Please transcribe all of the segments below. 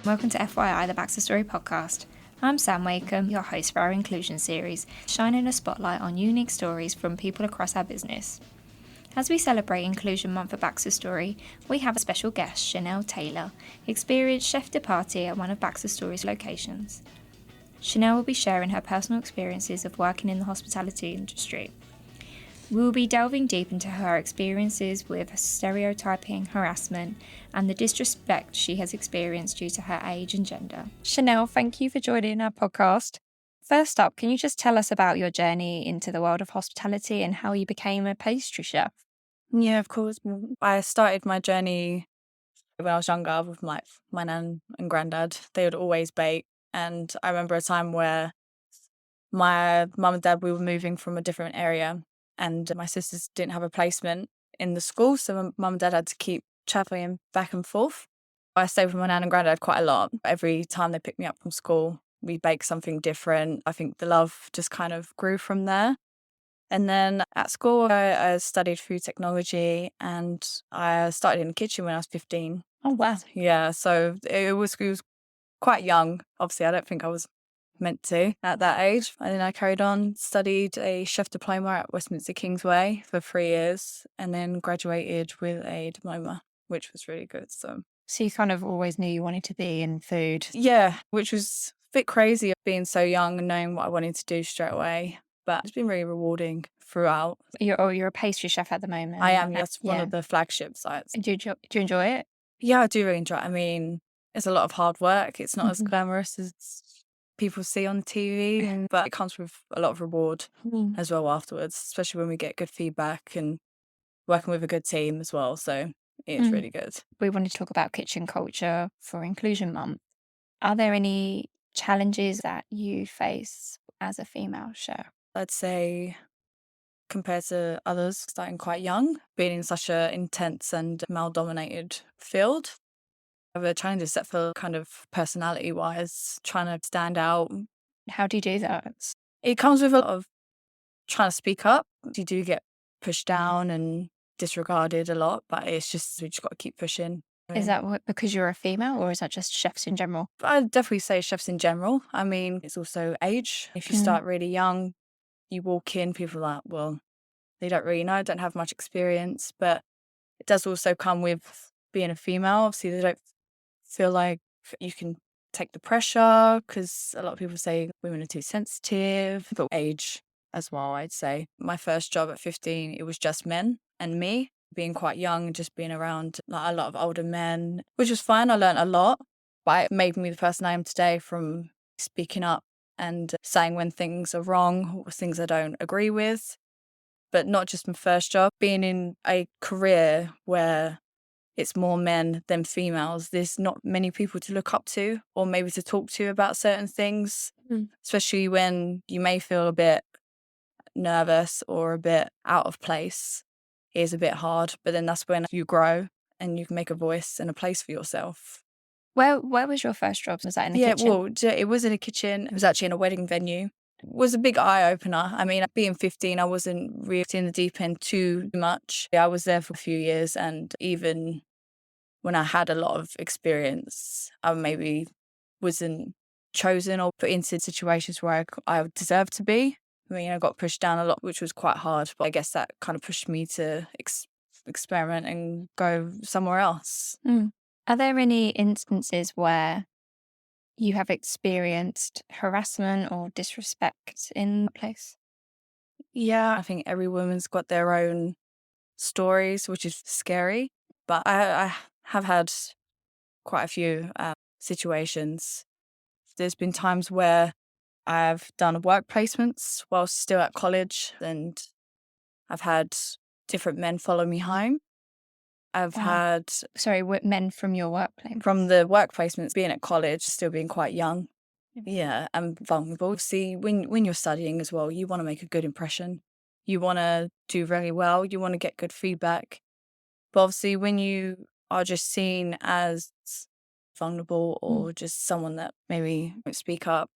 Welcome to FYI, the BaxterStorey podcast. I'm Sam Wakeham, your host for our inclusion series, shining a spotlight on unique stories from people across our business. As we celebrate Inclusion Month at BaxterStorey, we have a special guest, Chanelle Taylor, experienced chef de partie at one of BaxterStorey's locations. Chanelle will be sharing her personal experiences of working in the hospitality industry. We will be delving deep into her experiences with stereotyping, harassment, and the disrespect she has experienced due to her age and gender. Chanelle, thank you for joining our podcast. First up, can you just tell us about your journey into the world of hospitality and how you became a pastry chef? Yeah, of course. I started my journey when I was younger with my nan and granddad. They would always bake. And I remember a time where my mum and dad, we were moving from a different area and my sisters didn't have a placement in the school. So my mum and dad had to keep travelling back and forth. I stayed with my nan and granddad quite a lot. Every time they picked me up from school, we baked something different. I think the love just kind of grew from there. And then at school, I studied food technology and I started in the kitchen when I was 15. Oh, wow. Yeah, so it was quite young. Obviously, I don't think I was meant to at that age. And then I carried on, studied a chef diploma at Westminster Kingsway for 3 years, and then graduated with a diploma, which was really good. So you kind of always knew you wanted to be in food. yeah, which was a bit crazy being so young and knowing what I wanted to do straight away. But it's been really rewarding throughout. You're a pastry chef at the moment. I am. That's one of the flagship sites. Do you enjoy it? Yeah, I do really enjoy it. I mean, it's a lot of hard work. It's not as glamorous as people see on the TV, but it comes with a lot of reward as well afterwards, especially when we get good feedback and working with a good team as well. So it's really good. We wanted to talk about kitchen culture for Inclusion Month. Are there any challenges that you face as a female chef? I'd say compared to others starting quite young, being in such an intense and male-dominated field, the challenges set for kind of personality-wise, trying to stand out. How do you do that? It comes with a lot of trying to speak up. You do get pushed down and disregarded a lot, but it's just, we just got to keep pushing. Is that because you're a female, or is that just chefs in general? I'd definitely say chefs in general. I mean, it's also age. If you start really young, you walk in, people are like, well, they don't really know, don't have much experience, but it does also come with being a female. Obviously, they don't feel like you can take the pressure because a lot of people say women are too sensitive, but age as well, I'd say. My first job at 15, it was just men and me. Being quite young and just being around like a lot of older men, which was fine. I learned a lot, but it made me the person I am today from speaking up and saying when things are wrong or things I don't agree with. But not just my first job, being in a career where it's more men than females, there's not many people to look up to or maybe to talk to about certain things, especially when you may feel a bit nervous or a bit out of place. It is a bit hard, but then that's when you grow and you can make a voice and a place for yourself. Where was your first job? Was that in the kitchen? Yeah, well, it was in a kitchen. It was actually in a wedding venue. It was a big eye-opener. I mean, being 15, I wasn't really in the deep end too much. I was there for a few years, and even when I had a lot of experience, I maybe wasn't chosen or put into situations where I deserved to be. I mean, I got pushed down a lot, which was quite hard, but I guess that kind of pushed me to experiment and go somewhere else. Are there any instances where you have experienced harassment or disrespect in the place? Yeah, I think every woman's got their own stories, which is scary. But I have had quite a few situations. There's been times where I've done work placements while still at college, and I've had different men follow me home. I've had... Sorry, men from your workplace? From the work placements, being at college, still being quite young. Yeah, and vulnerable. See, when you're studying as well, you want to make a good impression. You want to do really well. You want to get good feedback. But obviously, when you are just seen as vulnerable or just someone that maybe won't speak up,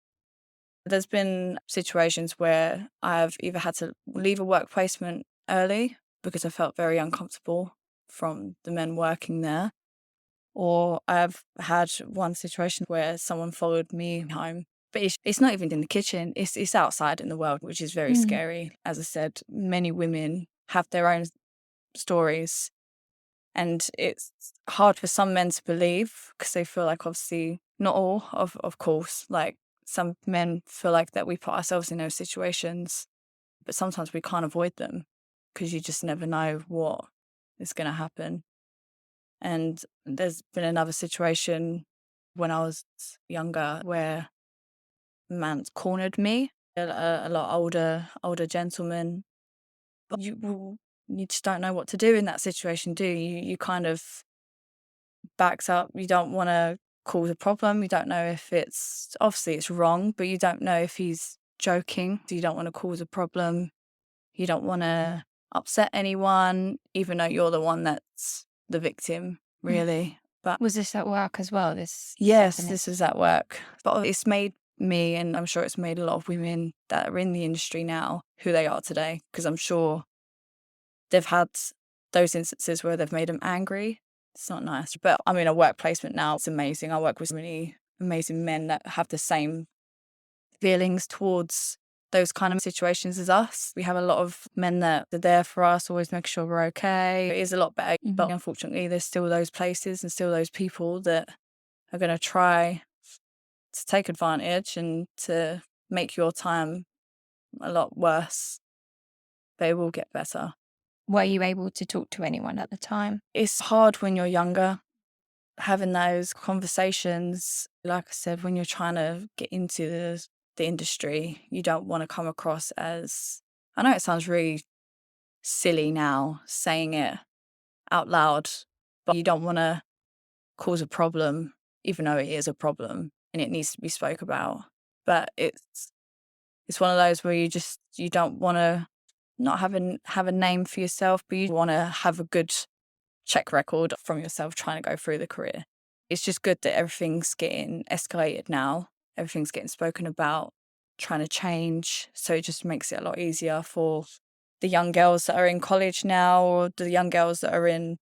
there's been situations where I've either had to leave a work placement early because I felt very uncomfortable from the men working there. Or I've had one situation where someone followed me home, but it's not even in the kitchen, it's outside in the world, which is very scary. As I said, many women have their own stories, and it's hard for some men to believe because they feel like, obviously, not all, of course, like some men feel like that we put ourselves in those situations, but sometimes we can't avoid them because you just never know what is going to happen. And there's been another situation when I was younger where a man cornered me, a lot older gentleman. But you just don't know what to do in that situation, do you? You kind of backs up. You don't want to cause a problem. You don't know if obviously it's wrong, but you don't know if he's joking. So you don't want to cause a problem. You don't want to upset anyone, even though you're the one that's the victim, really. But Was this at work as well? This yes, happening? this was at work. But it's made me, and I'm sure it's made a lot of women that are in the industry now, who they are today, because I'm sure they've had those instances where they've made them angry. It's not nice. But I'm in a work placement now. It's amazing. I work with so many amazing men that have the same feelings towards those kind of situations as us. We have a lot of men that are there for us, always make sure we're okay. It is a lot better. But unfortunately, there's still those places and still those people that are going to try to take advantage and to make your time a lot worse. But it will get better. Were you able to talk to anyone at the time? It's hard when you're younger, having those conversations. Like I said, when you're trying to get into the industry, you don't want to come across as, I know it sounds really silly now saying it out loud, but you don't want to cause a problem, even though it is a problem and it needs to be spoke about. But it's one of those where you don't want to not have a name for yourself, but you want to have a good check record from yourself trying to go through the career. It's just good that everything's getting escalated now. Everything's getting spoken about, trying to change. So it just makes it a lot easier for the young girls that are in college now, or the young girls that are in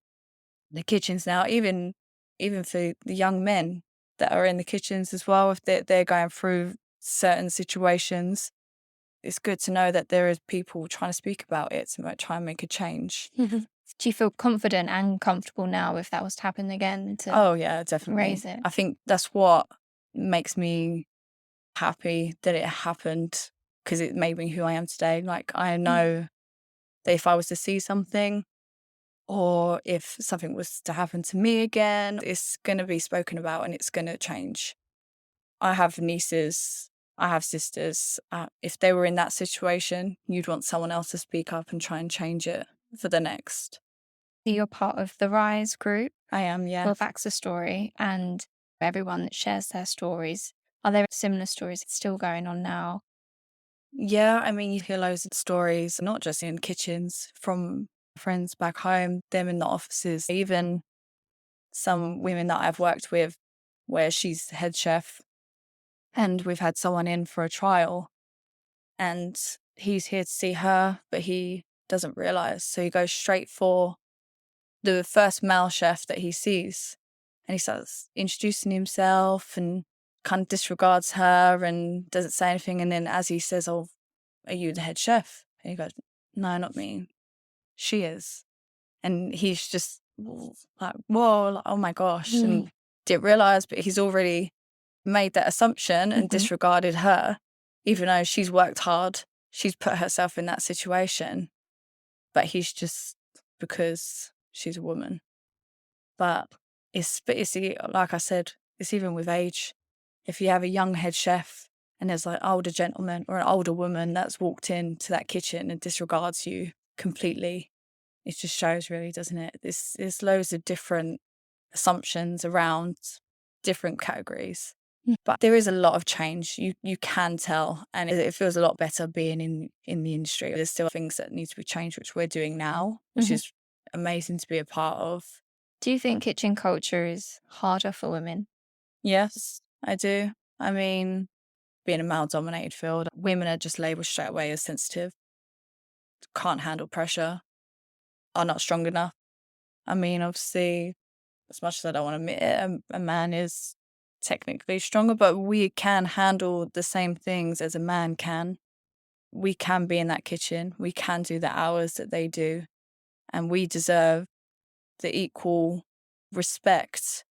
the kitchens now, even for the young men that are in the kitchens as well, if they're going through certain situations. It's good to know that there is people trying to speak about it to try and make a change. Do you feel confident and comfortable now if that was to happen again to Oh, yeah, definitely. raise it? I think that's what makes me happy that it happened, because it made me who I am today. Like, I know that if I was to see something, or if something was to happen to me again, it's going to be spoken about and it's going to change. I have nieces, I have sisters. If they were in that situation, you'd want someone else to speak up and try and change it for the next. You're part of the Rise group I am, yeah. for BaxterStorey, and everyone that shares their stories. Are there similar stories still going on now? Yeah, I mean, you hear loads of stories, not just in kitchens, from friends back home, them in the offices, even some women that I've worked with where she's the head chef, and we've had someone in for a trial and he's here to see her, but he doesn't realise. So he goes straight for the first male chef that he sees, and he starts introducing himself and kind of disregards her and doesn't say anything. And then as he says, "Oh, are you the head chef?" And he goes, "No, not me. She is." And he's just like, whoa, like, oh my gosh. And didn't realise, but he's already made that assumption and disregarded her, even though she's worked hard. She's put herself in that situation, but he's just, because she's a woman. But it's like I said, it's even with age. If you have a young head chef and there's like an older gentleman or an older woman that's walked into that kitchen and disregards you completely, it just shows, really, doesn't it? There's loads of different assumptions around different categories. But there is a lot of change. You can tell, and it feels a lot better being in the industry. There's still things that need to be changed, which we're doing now, which is amazing to be a part of. Do you think kitchen culture is harder for women? Yes, I do. I mean, being a male-dominated field, women are just labelled straight away as sensitive, can't handle pressure, are not strong enough. I mean, obviously, as much as I don't want to admit it, a man is technically stronger, but we can handle the same things as a man can. We can be in that kitchen. We can do the hours that they do. And we deserve the equal respect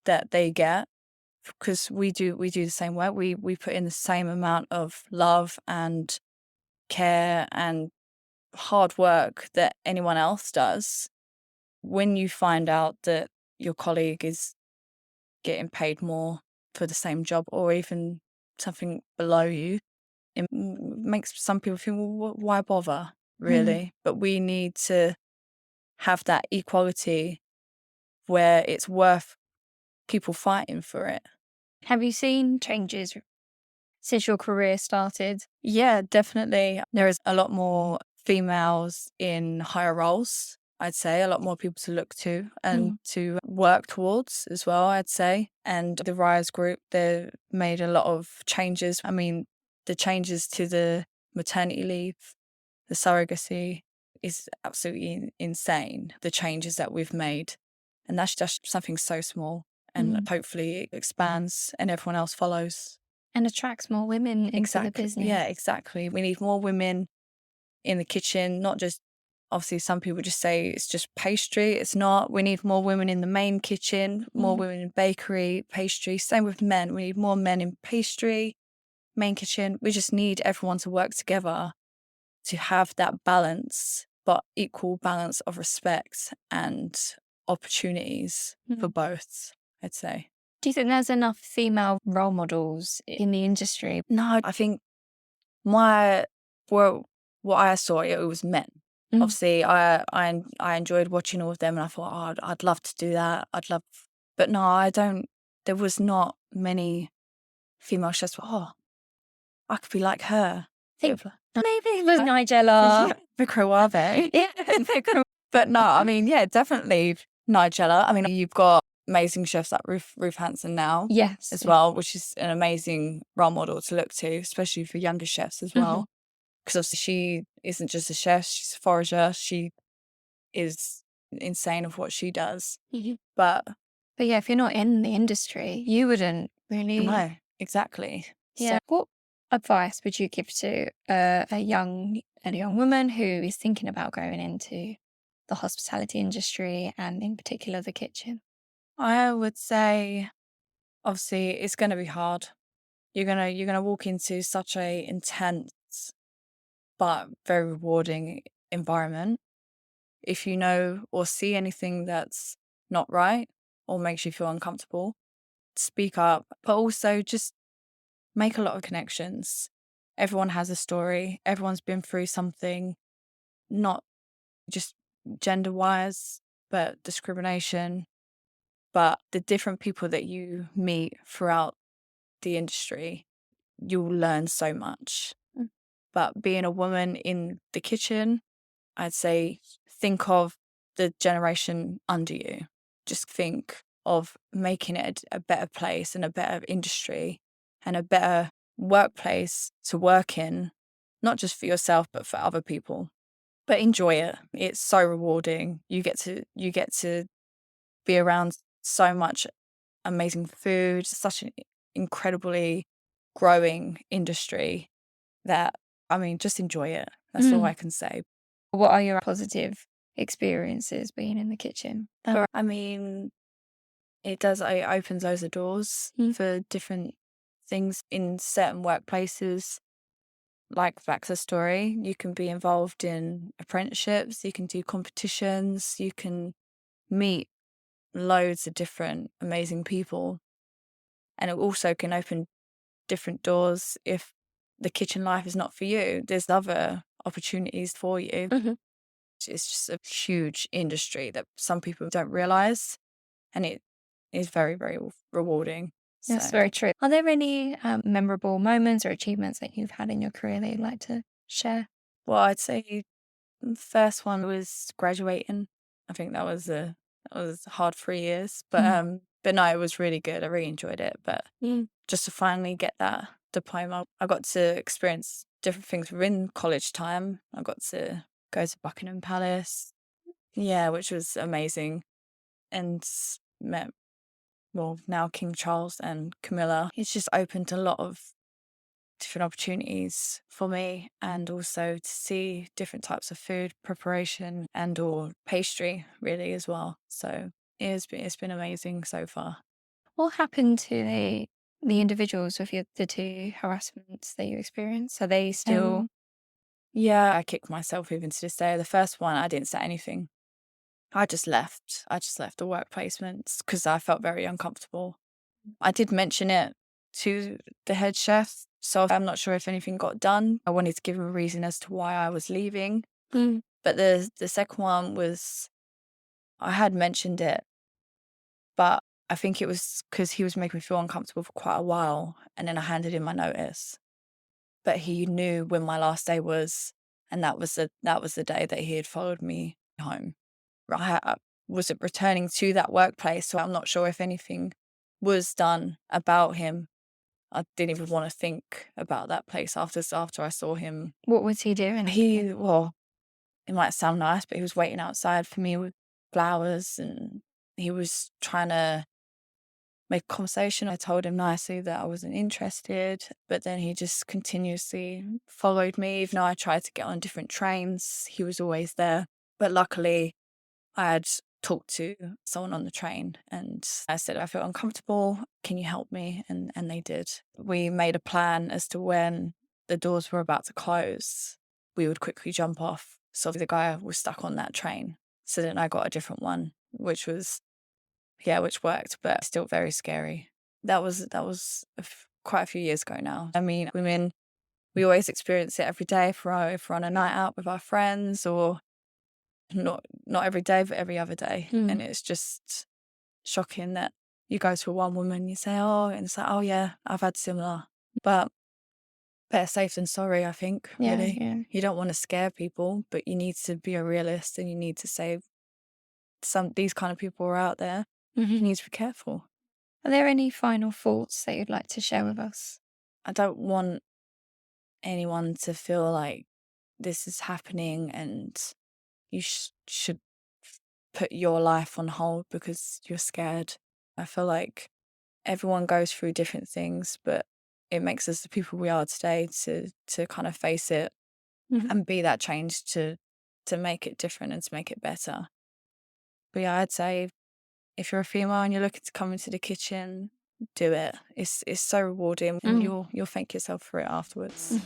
that they get, because we do the same work. We put in the same amount of love and care and hard work that anyone else does. When you find out that your colleague is getting paid more for the same job, or even something below you, it makes some people think, well, why bother, really? But we need to have that equality where it's worth people fighting for it. Have you seen changes since your career started? Yeah, definitely. There is a lot more females in higher roles, I'd say, a lot more people to look to and to work towards as well, I'd say. And the Rise group, they made a lot of changes. I mean, the changes to the maternity leave, the surrogacy is absolutely insane, the changes that we've made. And that's just something so small. And hopefully it expands and everyone else follows. And attracts more women into the business. Yeah, exactly. We need more women in the kitchen, not just, obviously some people just say it's just pastry. It's not. We need more women in the main kitchen, more women in bakery, pastry. Same with men. We need more men in pastry, main kitchen. We just need everyone to work together to have that balance, but equal balance of respect and opportunities for both, I'd say. Do you think there's enough female role models in the industry? No, I think what I saw, it was men. Obviously, I enjoyed watching all of them, and I thought, oh, I'd love to do that. But no, I don't. There was not many female chefs. Oh, I could be like her. Maybe it was Nigella. Microwave. Yeah. But no, I mean, yeah, definitely Nigella. I mean, you've got amazing chefs like Ruth Hansen now, Yes. as well, which is an amazing role model to look to, especially for younger chefs as well. Because obviously she isn't just a chef, she's a forager. She is insane of what she does. But yeah, if you're not in the industry, you wouldn't really. No, exactly. Yeah. What advice would you give to a young woman who is thinking about going into the hospitality industry and in particular the kitchen? I would say, obviously, it's going to be hard. You're gonna walk into such a intense but very rewarding environment. If you know or see anything that's not right or makes you feel uncomfortable, speak up, but also just make a lot of connections. Everyone has a story. Everyone's been through something, not just gender-wise, but discrimination. But the different people that you meet throughout the industry, you'll learn so much. But being a woman in the kitchen, I'd say think of the generation under you. Just think of making it a better place and a better industry and a better workplace to work in, not just for yourself, but for other people. But enjoy it. It's so rewarding. You get to be around so much amazing food, such an incredibly growing industry that, I mean, just enjoy it. That's all I can say. What are your positive experiences being in the kitchen? I mean, it opens loads of doors for different things in certain workplaces. Like BaxterStorey, you can be involved in apprenticeships, you can do competitions, you can meet loads of different amazing people. And it also can open different doors if the kitchen life is not for you. There's other opportunities for you. It's just a huge industry that some people don't realise, and it is very, very rewarding. That's very true. Are there any memorable moments or achievements that you've had in your career that you'd like to share? Well, I'd say the first one was graduating. I think that was a hard 3 years, but no, it was really good. I really enjoyed it. But just to finally get that diploma, I got to experience different things within college time. I got to go to Buckingham Palace, which was amazing. And met, well, now King Charles and Camilla. It's just opened a lot of different opportunities for me, and also to see different types of food preparation and or pastry really as well. So it's been amazing so far. What happened to the individuals with the two harassments that you experienced? Are they still? Yeah, I kick myself even to this day. The first one, I didn't say anything. I just left. I just left the work placements because I felt very uncomfortable. I did mention it to the head chef, so I'm not sure if anything got done. I wanted to give a reason as to why I was leaving. Mm. But the second one was, I had mentioned it, but I think it was because he was making me feel uncomfortable for quite a while, and then I handed in my notice. But he knew when my last day was, and that was the day that he had followed me home. I wasn't returning to that workplace, so I'm not sure if anything was done about him. I didn't even want to think about that place after I saw him. What was he doing? Well, it might sound nice, but he was waiting outside for me with flowers, and he was trying to make conversation. I told him nicely that I wasn't interested, but then he just continuously followed me. Even though I tried to get on different trains, he was always there. But luckily, I had talked to someone on the train and I said, I feel uncomfortable. Can you help me? And they did. We made a plan as to when the doors were about to close, we would quickly jump off. So the guy was stuck on that train. So then I got a different one, which worked, but still very scary. That was quite a few years ago now. I mean, women, we always experience it every day if we're on a night out with our friends, or not every day, but every other day. And it's just shocking that you go to one woman, you say, oh, and it's like, oh yeah, I've had similar. But better safe than sorry, I think, really. Yeah. You don't want to scare people, but you need to be a realist, and you need to say these kind of people are out there. You need to be careful. Are there any final thoughts that you'd like to share with us? I don't want anyone to feel like this is happening and you should put your life on hold because you're scared. I feel like everyone goes through different things, but it makes us the people we are today to kind of face it and be that change to make it different and to make it better. But yeah, I'd say if you're a female and you're looking to come into the kitchen, do it. It's so rewarding, and you'll thank yourself for it afterwards.